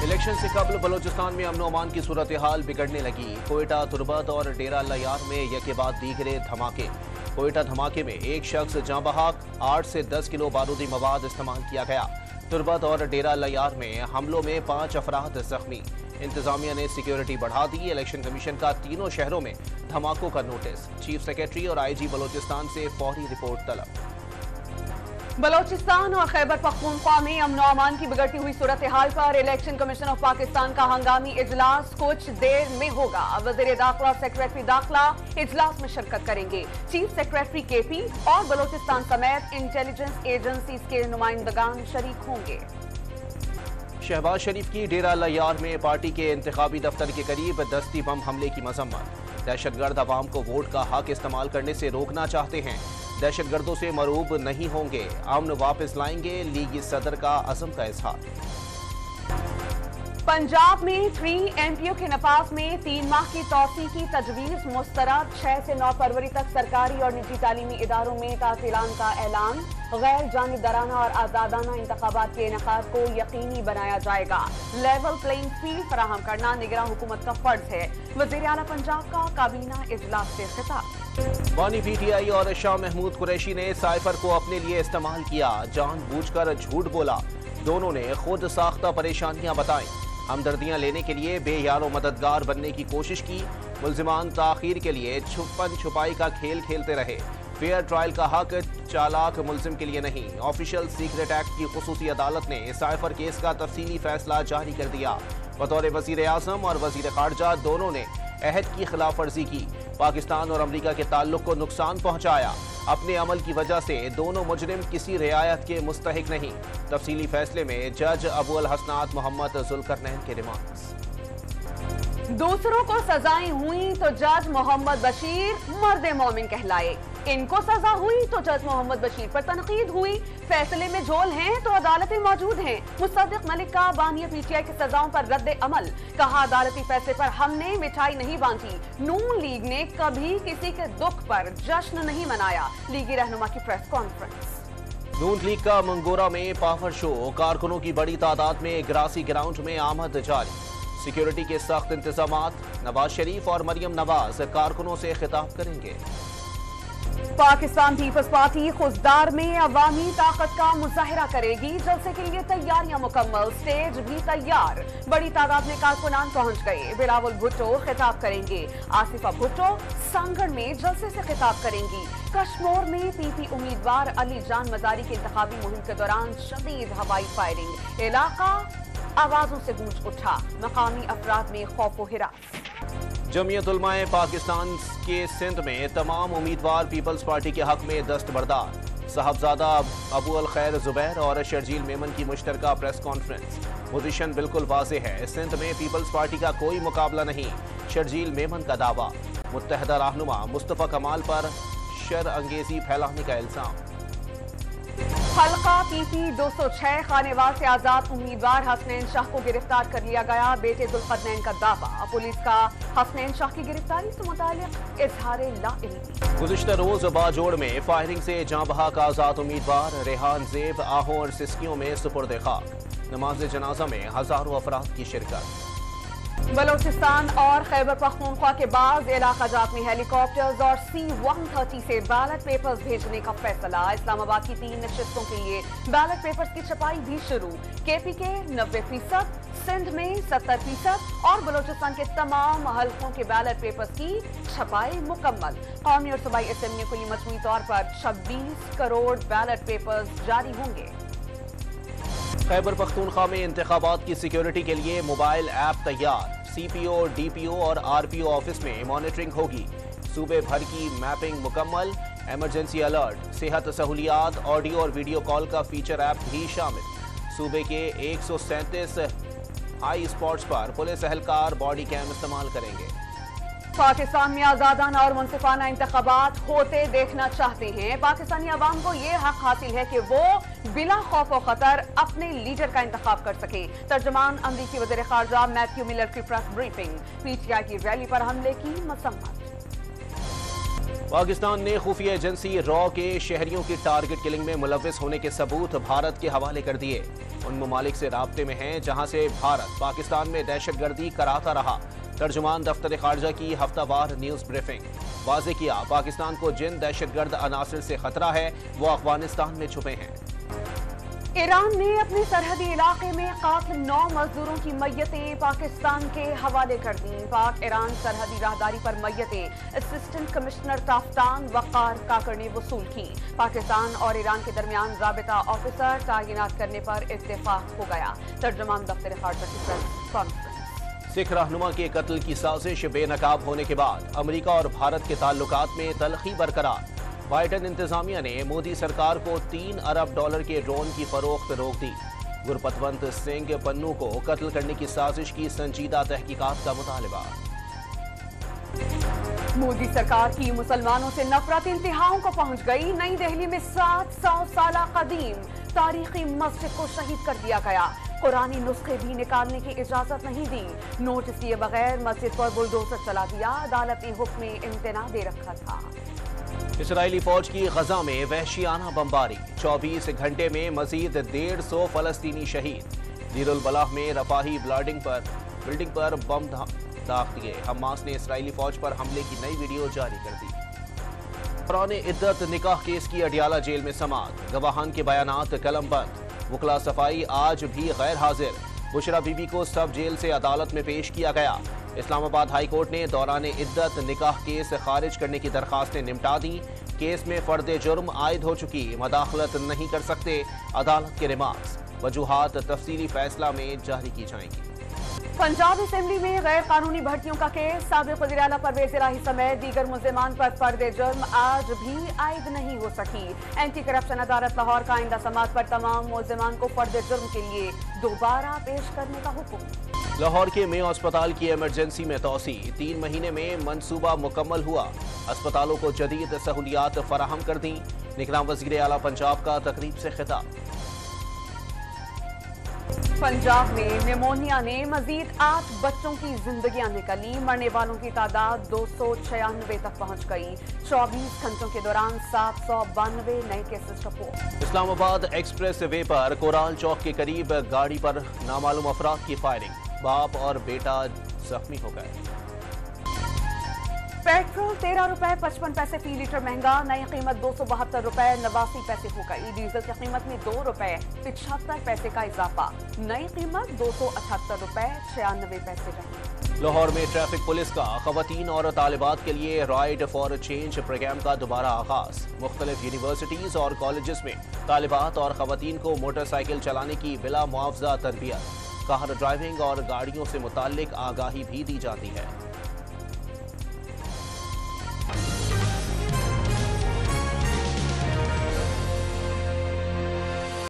Election से कबल बलोचिस्तान में अमन व अमान की सूरत-ए-हाल बिगड़ने लगी। कोयटा, तुर्बत और डेरा अल्लाह यार में यके बाद दीगरे धमाके। कोयटा धमाके में एक शख्स जाँ बहक, 8 से 10 किलो बारूदी मवाद इस्तेमाल किया गया। तुर्बत और डेरा अल्लाह यार में हमलों में 5 अफराद जख्मी। इंतजामिया ने सिक्योरिटी बढ़ा दी। इलेक्शन कमीशन का तीनों शहरों में धमाकों का नोटिस। चीफ सेक्रेटरी और IG बलोचिस्तान से फौरी रिपोर्ट तलब। बलोचिस्तान और खैबर पख्तूनख्वा में अमन व अमान की बिगड़ती हुई सूरत हाल पर इलेक्शन कमीशन ऑफ पाकिस्तान का हंगामी इजलास कुछ देर में होगा। वज़ीर दाखिला और सेक्रेटरी दाखिला इजलास में शिरकत करेंगे। चीफ सेक्रेटरी KP और बलोचिस्तान समेत इंटेलिजेंस एजेंसीज के नुमाइंदगान शरीक होंगे। शहबाज शरीफ की डेरा अल्लाह यार में पार्टी के इंतखाबी दफ्तर के करीब दस्ती बम हमले की मजम्मत। दहशतगर्द अवाम को वोट का हक इस्तेमाल करने से रोकना चाहते हैं। दहशतगर्दों से मरूब नहीं होंगे, अमन वापस लाएंगे, लीगी सदर का अज़म का इजहार। पंजाब में 3 MPO के नफाज में 3 माह की तौसी की तजवीज़ मुस्तरद। 6 से 9 फरवरी तक सरकारी और निजी तालीमी इदारों में तातीलान का ऐलान। गैर जानिबदाराना और आज़ादाना इंतखाबात के इनेकाद को यकीनी बनाया जाएगा। लेवल प्लेइंग फील्ड फराहम करना निगरान हुकूमत का फर्ज है। वज़ीर आला पंजाब का काबीना इजलास से खिताब। बानी PTI और शाह महमूद कुरैशी ने साइफर को अपने लिए इस्तेमाल किया। जानबूझकर झूठ बोला। दोनों ने खुद साख्ता परेशानियां बताई। हमदर्दियां लेने के लिए बेयारो मददगार बनने की कोशिश की। मुल्जिमान ताखीर के लिए छुपन छुपाई का खेल खेलते रहे। फेयर ट्रायल का हक चालाक मुल्जिम के लिए नहीं। ऑफिशियल सीक्रेट एक्ट की खुसूसी अदालत ने साइफर केस का तफसीली फैसला जारी कर दिया। बतौर वजीर आज़म और वजीर खारजा दोनों ने अहद की खिलाफ वर्जी की। पाकिस्तान और अमरीका के ताल्लुक को नुकसान पहुंचाया। अपने अमल की वजह से दोनों मुजरिम किसी रियायत के मुस्तहिक नहीं। तफसीली फैसले में जज अबू अल हसनात मोहम्मद जुल्करनैन के रिमार्क्स। दूसरों को सजाएं हुई तो जज मोहम्मद बशीर मर्द मोमिन कहलाए। इनको सजा हुई तो जज मोहम्मद बशीर पर तनकीद हुई। फैसले में झोल हैं तो अदालतें मौजूद हैं। मुसद्दिक मलिक का बानिया PTI की सजाओं पर रद्द अमल। कहा अदालती फैसले पर हमने मिठाई नहीं बांटी। नून लीग ने कभी किसी के दुख पर जश्न नहीं मनाया। लीगी रहनुमा की प्रेस कॉन्फ्रेंस। नून लीग का मंगोरा में पावर शो। कारकुनों की बड़ी तादाद में ग्रासी ग्राउंड में आमद जारी। सिक्योरिटी के सख्त इंतजामात। नवाज शरीफ और मरियम नवाज कारकुनों से खिताब करेंगे। पाकिस्तान पीपल्स पार्टी खुजदार में अवामी ताकत का मुजाहिरा करेगी। जलसे के लिए तैयारियां मुकम्मल, स्टेज भी तैयार। बड़ी तादाद में कारकुनान पहुंच गए। बिलावल भुट्टो खिताब करेंगे। आसिफा भुट्टो सांगड़ में जलसे से खिताब करेंगी। कश्मीर में PP उम्मीदवार अली जान मजारी की इंतखाबी मुहिम के दौरान शदीद हवाई फायरिंग। इलाका आवाजों से गूंज उठा। मकामी अफराद में खौफ व हिरास। जमीयत उलमाए पाकिस्तान के सिंध में तमाम उम्मीदवार पीपल्स पार्टी के हक में दस्तबरदार। साहबजादा अबू अल खैर जुबैर और शर्जील मेमन की मुश्तरका प्रेस कॉन्फ्रेंस। पोजीशन बिल्कुल वाज़ेह है। सिंध में पीपल्स पार्टी का कोई मुकाबला नहीं। शर्जील मेमन का दावा। मुत्तहदा रहनुमा मुस्तफा कमाल पर शर अंगेजी फैलाने का इल्जाम। हल्का PP 206 खानेवाल से आजाद उम्मीदवार हसनैन शाह को गिरफ्तार कर लिया गया। बेटे जुल्करनैन का दावा। पुलिस का हसनैन शाह की गिरफ्तारी से मुताल्लिक इजहार लाइल्मी। गुज़िश्ता रोज बाजोड़ में फायरिंग से जाँ बहक आजाद उम्मीदवार रेहान ज़ेब आहों और सिस्कियों में सुपुर्द खाक। नमाज जनाजा में हजारों अफराद की शिरकत। बलोचिस्तान और खैबर पख्तूनख्वा के बाद इलाका जात में हेलीकॉप्टर्स और C-130 से बैलेट पेपर्स भेजने का फैसला। इस्लामाबाद की 3 नशिस्तों के लिए बैलेट पेपर्स की छपाई भी शुरू। KP के 90%, सिंध में 70% और बलोचिस्तान के तमाम हल्कों के बैलेट पेपर्स की छपाई मुकम्मल। कौमी और सूबाई असेंबलियों के लिए मजमूई तौर पर 26 करोड़ बैलेट पेपर्स जारी होंगे। खैबर पख्तूनख्वा में इंतखाबात की सिक्योरिटी के लिए मोबाइल ऐप तैयार। CPO, DPO और RPO ऑफिस में मॉनिटरिंग होगी। सूबे भर की मैपिंग मुकम्मल। इमरजेंसी अलर्ट, सेहत सहूलियात, ऑडियो और वीडियो कॉल का फीचर ऐप भी शामिल। सूबे के 137 हाई स्पॉट्स पर पुलिस एहलकार बॉडी कैम इस्तेमाल करेंगे। पाकिस्तान में आजादाना और मुनसिफाना इंतखाबात होते देखना चाहते हैं। पाकिस्तानी अवाम को ये हक हासिल है कि वो बिला खौफ व खतर अपने लीडर का इंतखाब कर सके। तर्जमान अमरीकी वज़ीर खारजा मैथ्यू मिलर की प्रेस ब्रीफिंग। PTI की रैली पर हमले की मसम्मत। पाकिस्तान ने खुफिया एजेंसी रॉ के शहरियों की टारगेट किलिंग में मुलव्विस होने के सबूत भारत के हवाले कर दिए। उन ममालिक से राब्ते में हैं जहां से भारत पाकिस्तान में दहशत गर्दी कराता रहा। तर्जुमान दफ्तर खारजा की हफ्तावार न्यूज ब्रीफिंग। वाज़ेह किया, पाकिस्तान को जिन दहशतगर्द अनासर से खतरा है वो अफगानिस्तान में छुपे हैं। ईरान ने अपने सरहदी इलाके में कातिल 9 मजदूरों की मय्यतें पाकिस्तान के हवाले कर दी। पाक ईरान सरहदी राहदारी पर मय्यतें असिस्टेंट कमिश्नर ताफ्तान वक़ार काकर ने वसूल की। पाकिस्तान और ईरान के दरमियान राबिता ऑफिसर तैनात करने पर इत्तेफाक हो गया। तर्जुमान दफ्तर खारजा की प्रेस कॉन्फ्रेंस। सिख रहनुमा के कत्ल की साजिश बेनकाब होने के बाद अमेरिका और भारत के ताल्लुकात में तलखी बरकरार। बाइडन इंतजामिया ने मोदी सरकार को $3 अरब के ड्रोन की फरोख्त रोक दी। गुरपतवंत सिंह पन्नू को कत्ल करने की साजिश की संजीदा तहकीकात का मुतालबा। मोदी सरकार की मुसलमानों से नफरत इंतहाओं को पहुंच गई। नई दिल्ली में 700 साल कदीम तारीखी मस्जिद को शहीद कर दिया गया। कुरानी नुस्खे भी निकालने की इजाजत नहीं दी। नोटिस दिए बगैर मस्जिद पर बुलडोजर चला दिया। अदालत ने हुक्म में इम्तना दे रखा था। इसराइली फौज की गजा में वहशियाना बमबारी। 24 घंटे में मजीद 150 फलस्तीनी शहीद। दीरुल बलाह में रफाही बिल्डिंग पर बम दाग दिए। हमास ने इसराइली फौज पर हमले की नई वीडियो जारी कर दी। पुराने इद्दत निकाह केस की अडियाला जेल में समाअत। गवाहान के बयानात कलमबंद। वकला सफाई आज भी गैर हाजिर। बुशरा बीबी को सब जेल से अदालत में पेश किया गया। इस्लामाबाद हाई कोर्ट ने दौरान इद्दत निकाह केस खारिज करने की दरखास्तें निपटा दी। केस में फर्द जुर्म आयद हो चुकी, मदाखलत नहीं कर सकते। अदालत के रिमार्क्स, वजूहात तफसीली फैसला में जारी की जाएंगी। पंजाब असेंबली में गैर कानूनी भर्तियों का केस। साबिक वज़ीर आला परवेज़ इलाही समेत दीगर मुल्ज़िमान पर फर्द जुर्म आज भी आयद नहीं हो सकी। एंटी करप्शन अदालत लाहौर का आइंदा समाअत पर तमाम मुल्ज़िमान को फर्द जुर्म के लिए दोबारा पेश करने का हुक्म। लाहौर के मेयो अस्पताल की इमरजेंसी में तोसी। 3 महीने में मंसूबा मुकम्मल हुआ। अस्पतालों को जदीद सहूलियात फराहम कर दी। निगरान वज़ीर आला पंजाब का तकरीब से खिताब। पंजाब में निमोनिया ने मजीद 8 बच्चों की जिंदगियां निकाली। मरने वालों की तादाद 296 तक पहुंच गई। 24 घंटों के दौरान 792 नए cases report. Islamabad express way पर कोराल चौक के करीब गाड़ी पर नामालूम अफराद की फायरिंग। बाप और बेटा जख्मी हो गए। पेट्रोल 13 रुपए 55 पैसे फी लीटर महंगा। नई कीमत 272 रुपए 89 पैसे हो गई। डीजल की कीमत में 2 रुपए 75 पैसे का इजाफा। नई कीमत 278 रुपए 96 पैसे रही। लाहौर में ट्रैफिक पुलिस का खवातीन और तालिबात के लिए राइड फॉर चेंज प्रोग्राम का दोबारा आगाज। मुख्तलिफ यूनिवर्सिटीज और कॉलेजेस में तालिबात और खवातीन को मोटरसाइकिल चलाने की बिला मुआवजा तरबियत। कार ड्राइविंग और गाड़ियों से मुताल्लिक आगाही भी दी जाती है।